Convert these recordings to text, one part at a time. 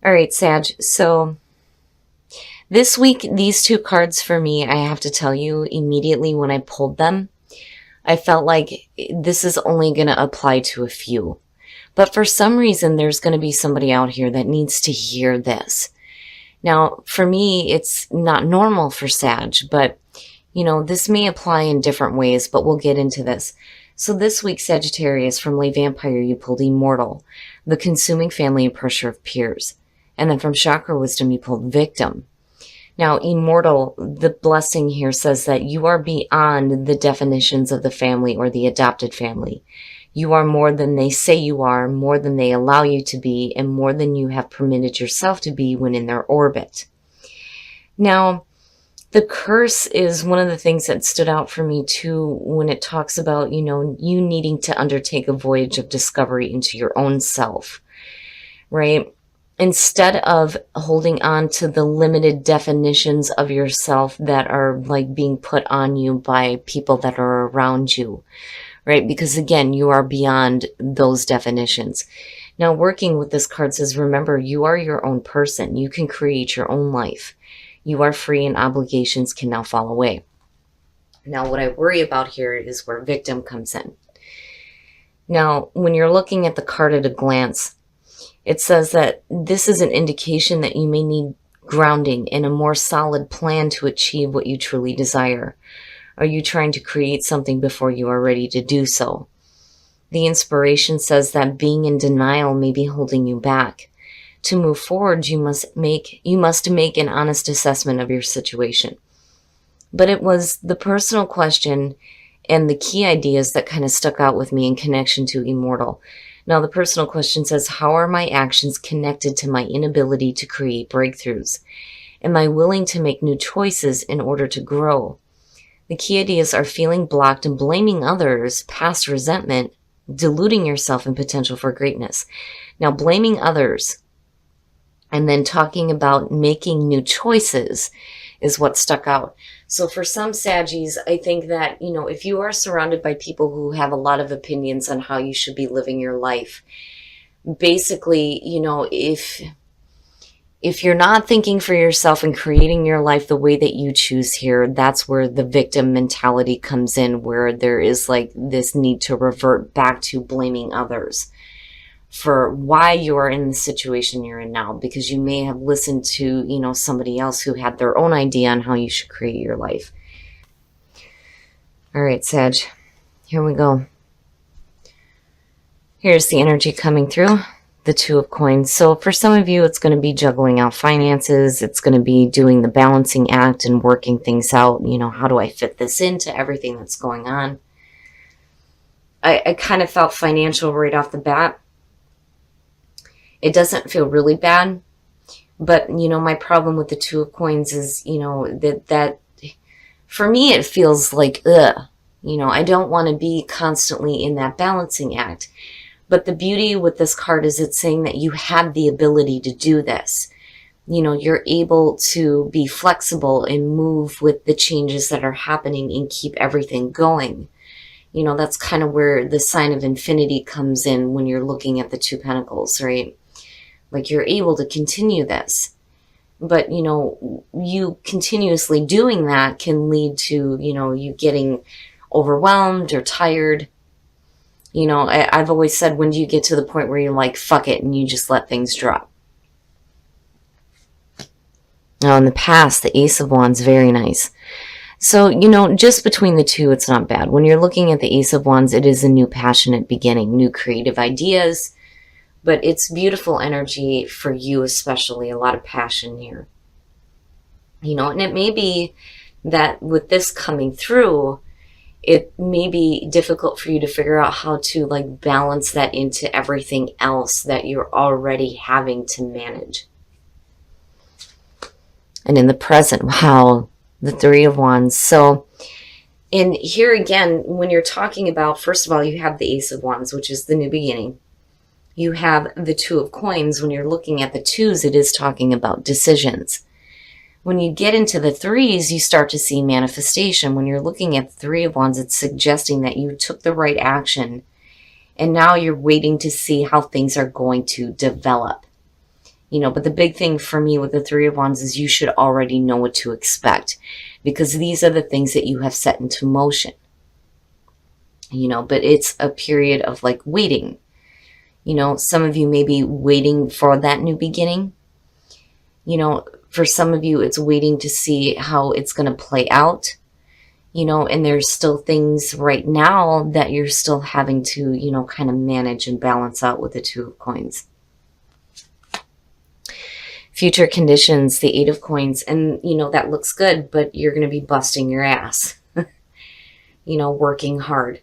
All right, Sag. So this week, these two cards for me, I have to tell you immediately when I pulled them, I felt like this is only going to apply to a few. But for some reason, there's going to be somebody out here that needs to hear this. Now, for me, it's not normal for Sag, but this may apply in different ways, but we'll get into this. So this week, Sagittarius, from Lay Vampire, you pulled Immortal, the consuming family and pressure of peers. And then from Chakra Wisdom, you pulled Victim. Now, Immortal, the blessing here says that you are beyond the definitions of the family or the adopted family. You are more than they say you are, more than they allow you to be, and more than you have permitted yourself to be when in their orbit. Now, the curse is one of the things that stood out for me too when it talks about, you needing to undertake a voyage of discovery into your own self, right? Instead of holding on to the limited definitions of yourself that are like being put on you by people that are around you, right? Because again, you are beyond those definitions. Now, working with this card says, remember, you are your own person. You can create your own life. You are free and obligations can now fall away. Now, what I worry about here is where Victim comes in. Now, when you're looking at the card at a glance, it says that this is an indication that you may need grounding and a more solid plan to achieve what you truly desire. Are you trying to create something before you are ready to do so? The inspiration says that being in denial may be holding you back. To move forward, you must make an honest assessment of your situation. But it was the personal question and the key ideas that kind of stuck out with me in connection to Immortal. Now, the personal question says, how are my actions connected to my inability to create breakthroughs? Am I willing to make new choices in order to grow? The key ideas are feeling blocked and blaming others, past resentment, diluting yourself in potential for greatness. Now, blaming others and then talking about making new choices is what stuck out. So for some Saggies, I think that, if you are surrounded by people who have a lot of opinions on how you should be living your life, basically, if you're not thinking for yourself and creating your life the way that you choose here, that's where the victim mentality comes in, where there is like this need to revert back to blaming others for why you are in the situation you're in now, because you may have listened to, somebody else who had their own idea on how you should create your life. All right, Sag, here we go. Here's the energy coming through, the Two of Coins. So for some of you, it's going to be juggling out finances. It's going to be doing the balancing act and working things out. How do I fit this into everything that's going on? I kind of felt financial right off the bat. It doesn't feel really bad, but, my problem with the Two of Coins is, that for me, it feels like, I don't want to be constantly in that balancing act. But the beauty with this card is it's saying that you have the ability to do this. You're able to be flexible and move with the changes that are happening and keep everything going. That's kind of where the sign of infinity comes in when you're looking at the Two Pentacles, right? Like you're able to continue this. But, you continuously doing that can lead to, you getting overwhelmed or tired. I've always said, when do you get to the point where you're like, fuck it, and you just let things drop? Now, in the past, the Ace of Wands, very nice. So, just between the two, it's not bad. When you're looking at the Ace of Wands, it is a new passionate beginning, new creative ideas. But it's beautiful energy for you, especially a lot of passion here. And it may be that with this coming through, it may be difficult for you to figure out how to like balance that into everything else that you're already having to manage. And in the present, wow, the Three of Wands. So, and here again, when you're talking about, first of all, you have the Ace of Wands, which is the new beginning. You have the Two of Coins. When you're looking at the twos, it is talking about decisions. When you get into the threes, you start to see manifestation. When you're looking at the Three of Wands, it's suggesting that you took the right action and now you're waiting to see how things are going to develop. You know, but the big thing for me with the Three of Wands is you should already know what to expect, because these are the things that you have set into motion. You know, but it's a period of like waiting. You know, some of you may be waiting for that new beginning. You know, for some of you, it's waiting to see how it's going to play out. You know, and there's still things right now that you're still having to, you know, kind of manage and balance out with the Two of Coins. Future conditions, the Eight of Coins, and, you know, that looks good, but you're going to be busting your ass, you know, working hard.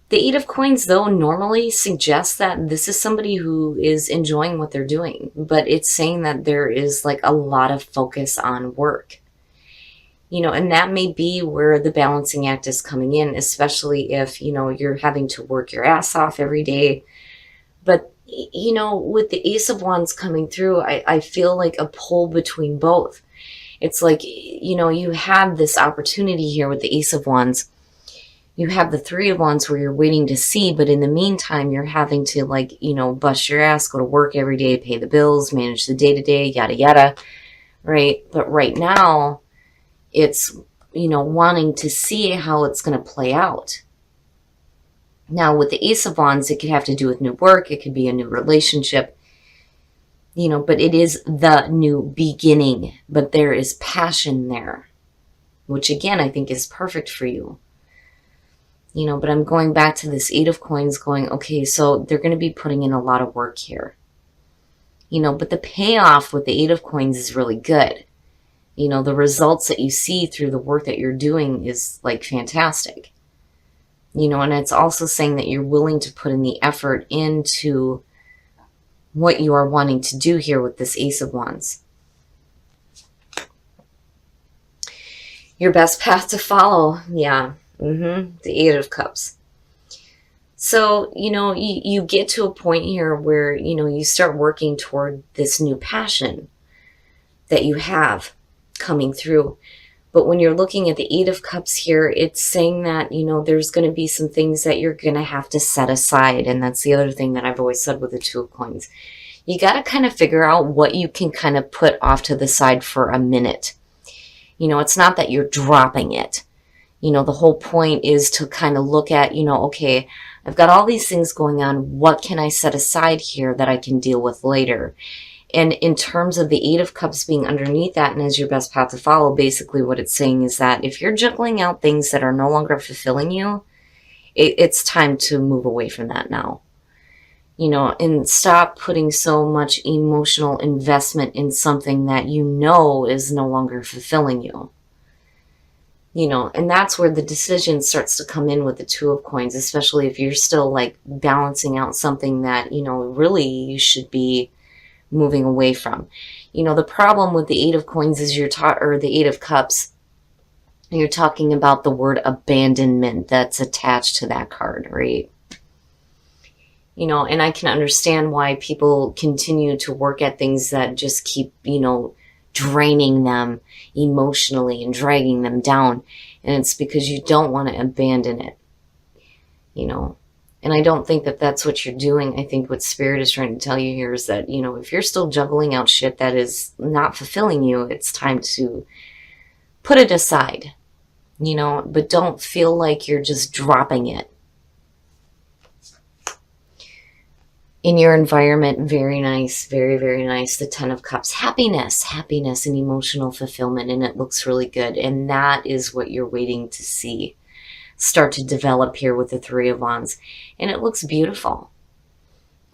The Eight of Coins, though, normally suggests that this is somebody who is enjoying what they're doing, but it's saying that there is like a lot of focus on work. You know, and that may be where the balancing act is coming in, especially if, you know, you're having to work your ass off every day. But, you know, with the Ace of Wands coming through, I feel like a pull between both. It's like, you know, you have this opportunity here with the Ace of Wands. You have the Three of Wands where you're waiting to see, but in the meantime, you're having to, like, you know, bust your ass, go to work every day, pay the bills, manage the day-to-day, yada, yada, right? But right now, it's, you know, wanting to see how it's going to play out. Now, with the Ace of Wands, it could have to do with new work. It could be a new relationship, you know, but it is the new beginning. But there is passion there, which, again, I think is perfect for you. You know, but I'm going back to this Eight of Coins going, okay, so they're going to be putting in a lot of work here. You know, but the payoff with the Eight of Coins is really good. You know, the results that you see through the work that you're doing is like fantastic. You know, and it's also saying that you're willing to put in the effort into what you are wanting to do here with this Ace of Wands. Your best path to follow. Yeah. The Eight of Cups. So, you know, you get to a point here where, you know, you start working toward this new passion that you have coming through. But when you're looking at the Eight of Cups here, it's saying that, you know, there's going to be some things that you're going to have to set aside. And that's the other thing that I've always said with the Two of Coins. You got to kind of figure out what you can kind of put off to the side for a minute. You know, it's not that you're dropping it. You know, the whole point is to kind of look at, you know, okay, I've got all these things going on. What can I set aside here that I can deal with later? And in terms of the Eight of Cups being underneath that and as your best path to follow, basically what it's saying is that if you're juggling out things that are no longer fulfilling you, it's time to move away from that now. You know, and stop putting so much emotional investment in something that you know is no longer fulfilling you. You know, and that's where the decision starts to come in with the Two of Coins, especially if you're still like balancing out something that, you know, really you should be moving away from. You know, the problem with the Eight of Coins is or the Eight of Cups, you're talking about the word abandonment that's attached to that card, right? You know, and I can understand why people continue to work at things that just keep, you know, draining them emotionally and dragging them down. And it's because you don't want to abandon it, you know. And I don't think that that's what you're doing. I think what Spirit is trying to tell you here is that, you know, if you're still juggling out shit that is not fulfilling you, it's time to put it aside, you know, but don't feel like you're just dropping it. In your environment, very nice, very, very nice. The Ten of Cups, happiness and emotional fulfillment, and it looks really good. And that is what you're waiting to see start to develop here with the Three of Wands. And it looks beautiful,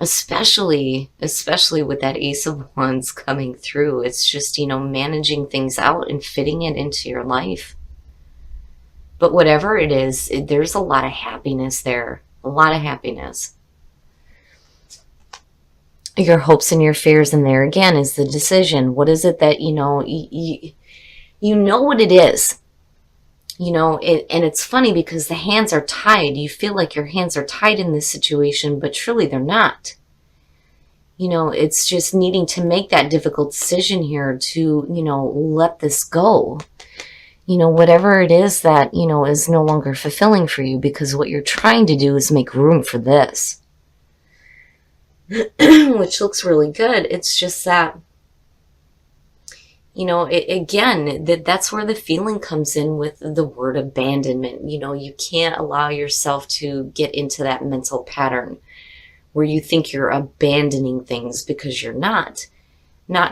especially with that Ace of Wands coming through. It's just, you know, managing things out and fitting it into your life. But whatever it is, there's a lot of happiness there, a lot of happiness. Your hopes and your fears, and there again is the decision. What is it that, you know, you know what it is. You know, and it's funny because the hands are tied. You feel like your hands are tied in this situation, but truly they're not. You know, it's just needing to make that difficult decision here to, you know, let this go. You know, whatever it is that, you know, is no longer fulfilling for you, because what you're trying to do is make room for this. which looks really good. It's just that, again, that's where the feeling comes in with the word abandonment. You can't allow yourself to get into that mental pattern where you think you're abandoning things, because you're not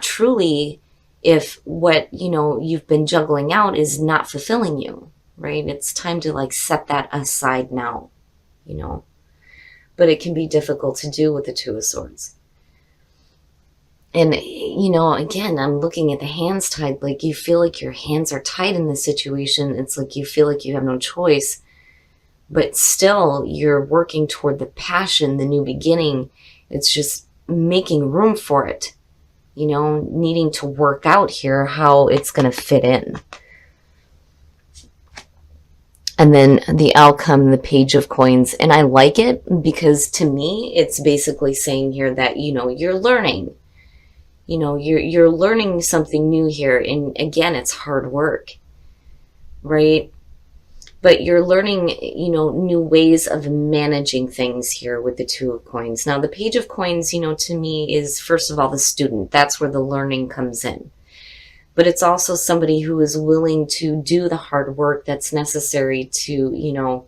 truly, if what, you've been juggling out is not fulfilling you, right? It's time to like set that aside now, but it can be difficult to do with the Two of Swords. And, again, I'm looking at the hands tied, like you feel like your hands are tied in this situation. It's like you feel like you have no choice, but still you're working toward the passion, the new beginning. It's just making room for it, needing to work out here how it's going to fit in. And then the outcome, the Page of Coins. And I like it because to me, it's basically saying here that, you're learning. You're learning something new here. And again, it's hard work, right? But you're learning, new ways of managing things here with the Two of Coins. Now, the Page of Coins, to me is, first of all, the student. That's where the learning comes in. But it's also somebody who is willing to do the hard work that's necessary to,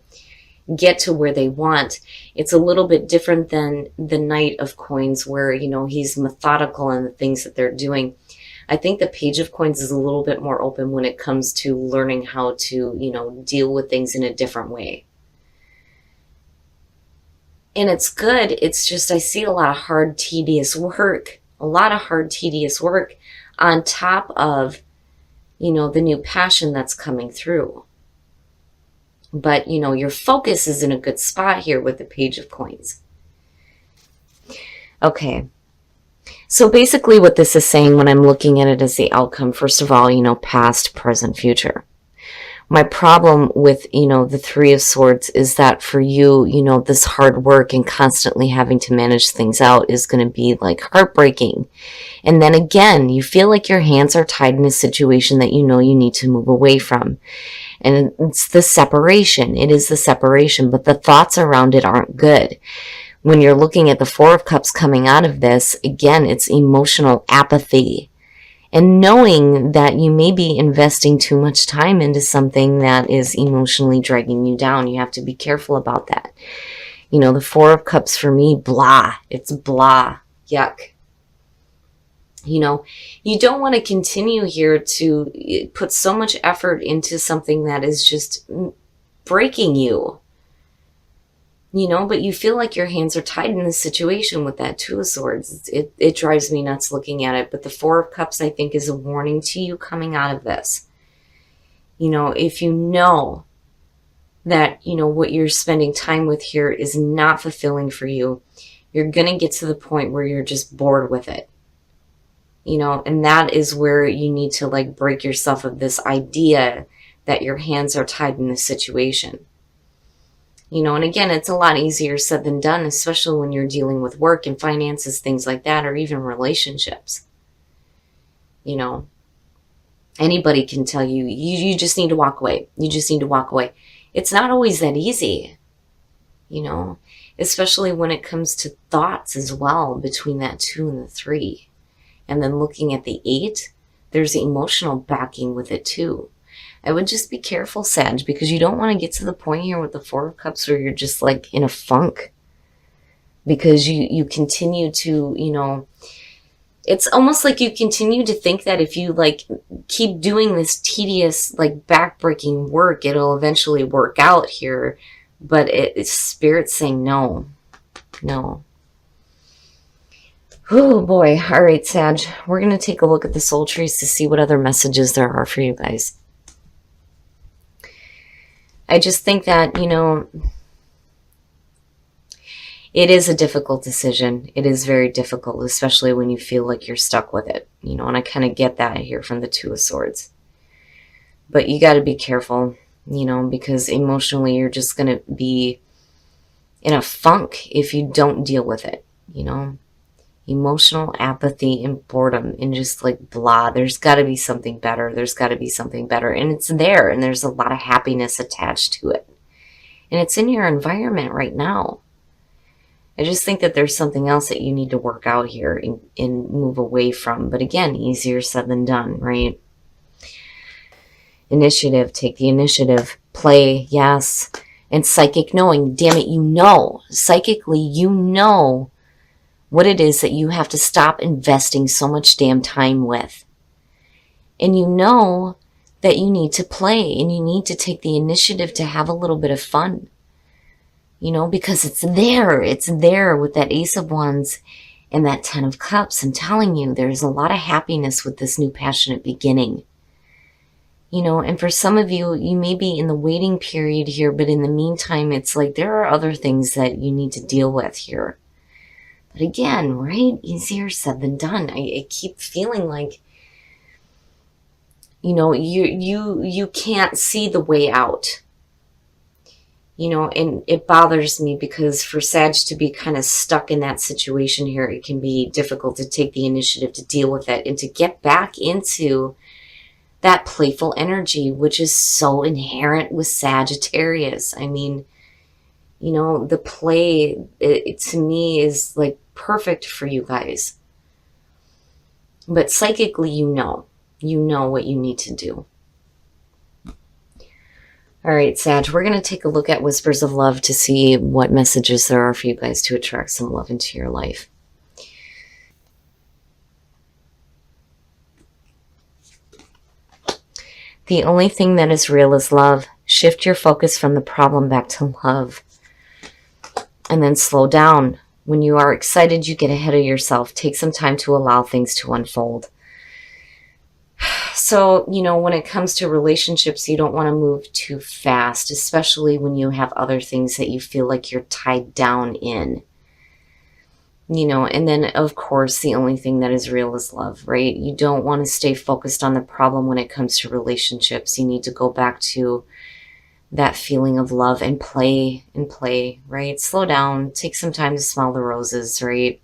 get to where they want. It's a little bit different than the Knight of Coins, where, he's methodical in the things that they're doing. I think the Page of Coins is a little bit more open when it comes to learning how to, deal with things in a different way. And it's good. It's just, I see a lot of hard, tedious work, on top of, the new passion that's coming through. But, your focus is in a good spot here with the Page of Coins. Okay. So basically what this is saying when I'm looking at it as the outcome, first of all, past, present, future. My problem with, the Three of Swords is that for you, this hard work and constantly having to manage things out is going to be like heartbreaking. And then again, you feel like your hands are tied in a situation that you need to move away from. And it's the separation. It is the separation, but the thoughts around it aren't good. When you're looking at the Four of Cups coming out of this, again, it's emotional apathy. And knowing that you may be investing too much time into something that is emotionally dragging you down. You have to be careful about that. The Four of Cups for me, blah. It's blah. Yuck. You don't want to continue here to put so much effort into something that is just breaking you. But you feel like your hands are tied in this situation with that Two of Swords. It drives me nuts looking at it. But the Four of Cups, I think, is a warning to you coming out of this. If you know that, what you're spending time with here is not fulfilling for you, you're going to get to the point where you're just bored with it. And that is where you need to like break yourself of this idea that your hands are tied in this situation. And again, it's a lot easier said than done, especially when you're dealing with work and finances, things like that, or even relationships. Anybody can tell you, you just need to walk away. You just need to walk away. It's not always that easy, especially when it comes to thoughts as well, between that 2 and the 3. And then looking at the 8, there's emotional backing with it too. I would just be careful, Sag, because you don't want to get to the point here with the Four of Cups where you're just like in a funk. Because you continue to, it's almost like you continue to think that if you like keep doing this tedious, like backbreaking work, it'll eventually work out here. But it's Spirit saying no. Oh boy. All right, Sag. We're going to take a look at the soul trees to see what other messages there are for you guys. I just think that, it is a difficult decision. It is very difficult, especially when you feel like you're stuck with it, and I kind of get that here from the Two of Swords. But you got to be careful, because emotionally you're just going to be in a funk if you don't deal with it, Emotional apathy and boredom and just like blah. There's got to be something better. There's got to be something better. And it's there, and there's a lot of happiness attached to it. And it's in your environment right now. I just think that there's something else that you need to work out here and move away from. But again, easier said than done, right? Initiative, take the initiative. Play, yes. And psychic knowing, damn it, you know. Psychically, you know what it is that you have to stop investing so much damn time with. And you know that you need to play and you need to take the initiative to have a little bit of fun. You know, because it's there with that Ace of Wands and that Ten of Cups. I'm telling you, there's a lot of happiness with this new passionate beginning. You know, and for some of you, you may be in the waiting period here, but in the meantime, it's like there are other things that you need to deal with here. But again, right, easier said than done. I keep feeling like, you know, you can't see the way out. You know, and it bothers me because for Sag to be kind of stuck in that situation here, it can be difficult to take the initiative to deal with it and to get back into that playful energy, which is so inherent with Sagittarius. I mean, you know, the play, it to me is like perfect for you guys. But psychically, you know what you need to do. All right, Sag, we're going to take a look at Whispers of Love to see what messages there are for you guys to attract some love into your life. The only thing that is real is love. Shift your focus from the problem back to love. And then slow down. When you are excited, you get ahead of yourself. Take some time to allow things to unfold. So, you know, when it comes to relationships, you don't want to move too fast, especially when you have other things that you feel like you're tied down in. You know, and then, of course, the only thing that is real is love, right? You don't want to stay focused on the problem when it comes to relationships. You need to go back to that feeling of love and play, right? Slow down, take some time to smell the roses, right?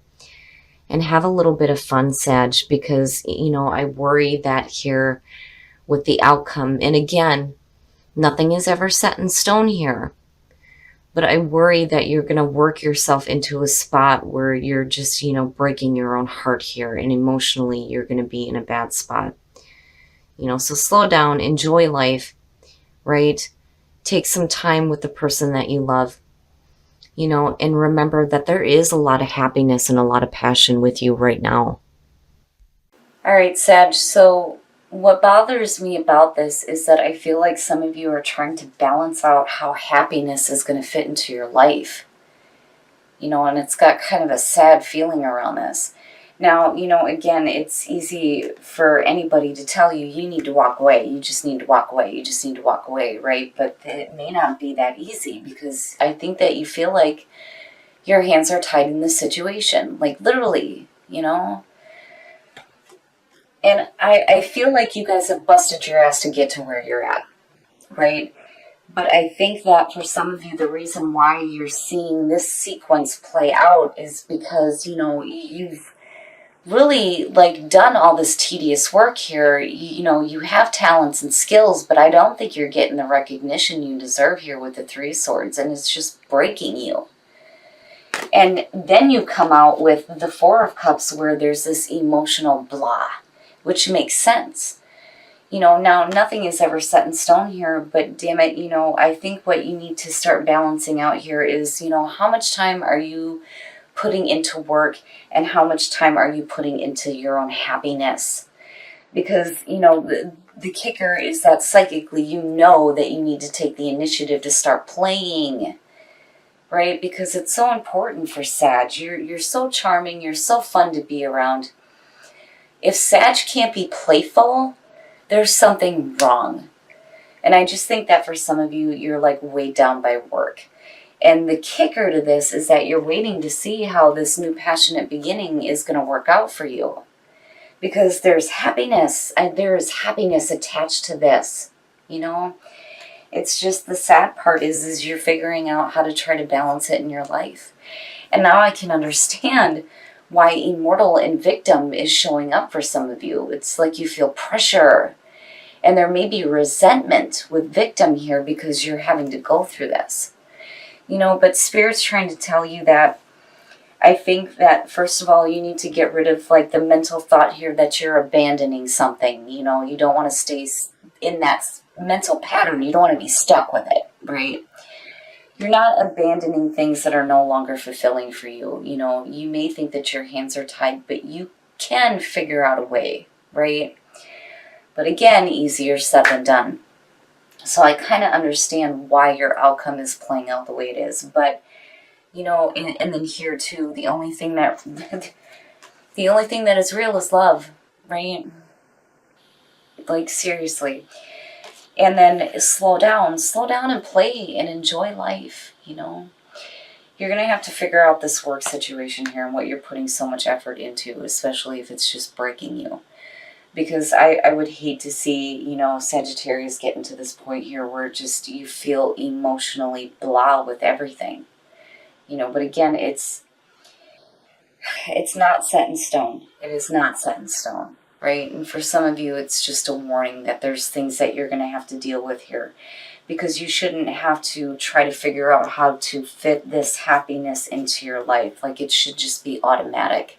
And have a little bit of fun, Sag, because, you know, I worry that here with the outcome, and again, nothing is ever set in stone here, but I worry that you're going to work yourself into a spot where you're just, you know, breaking your own heart here, and emotionally you're going to be in a bad spot. You know, so slow down, enjoy life, right? Take some time with the person that you love. You know, and remember that there is a lot of happiness and a lot of passion with you right now. All right, Sag, so what bothers me about this is that I feel like some of you are trying to balance out how happiness is going to fit into your life. You know, and it's got kind of a sad feeling around this. Now, you know, again, it's easy for anybody to tell you, you need to walk away. You just need to walk away. You just need to walk away, right? But it may not be that easy because I think that you feel like your hands are tied in this situation. Like literally, you know? And I feel like you guys have busted your ass to get to where you're at, right? But I think that for some of you, the reason why you're seeing this sequence play out is because, you know, you've really like done all this tedious work here. You know, you have talents and skills, but I don't think you're getting the recognition you deserve here with the Three of Swords, and it's just breaking you. And then you come out with the Four of Cups where there's this emotional blah, which makes sense. You know, now nothing is ever set in stone here, but damn it, you know, I think what you need to start balancing out here is, you know, how much time are you putting into work and how much time are you putting into your own happiness? Because, you know, the kicker is that psychically you know that you need to take the initiative to start playing, right? Because it's so important for Sag. You're so charming, you're so fun to be around. If Sag can't be playful, there's something wrong. And I just think that for some of you, you're like weighed down by work. And the kicker to this is that you're waiting to see how this new passionate beginning is going to work out for you. Because there's happiness, and there is happiness attached to this, you know? It's just the sad part is you're figuring out how to try to balance it in your life. And now I can understand why Immortal and Victim is showing up for some of you. It's like you feel pressure. And there may be resentment with Victim here because you're having to go through this. You know, but Spirit's trying to tell you that I think that, first of all, you need to get rid of like the mental thought here that you're abandoning something. You know, you don't want to stay in that mental pattern. You don't want to be stuck with it, right? You're not abandoning things that are no longer fulfilling for you. You know, you may think that your hands are tied, but you can figure out a way, right? But again, easier said than done. So I kind of understand why your outcome is playing out the way it is. But, you know, and then here too, the only thing that the only thing that is real is love, right? Like, seriously. And then slow down and play and enjoy life, you know. You're going to have to figure out this work situation here and what you're putting so much effort into, especially if it's just breaking you. Because I would hate to see, you know, Sagittarius getting to this point here where just you feel emotionally blah with everything. You know, but again, it's not set in stone. It is not set in stone, right? And for some of you, it's just a warning that there's things that you're going to have to deal with here. Because you shouldn't have to try to figure out how to fit this happiness into your life. Like, it should just be automatic.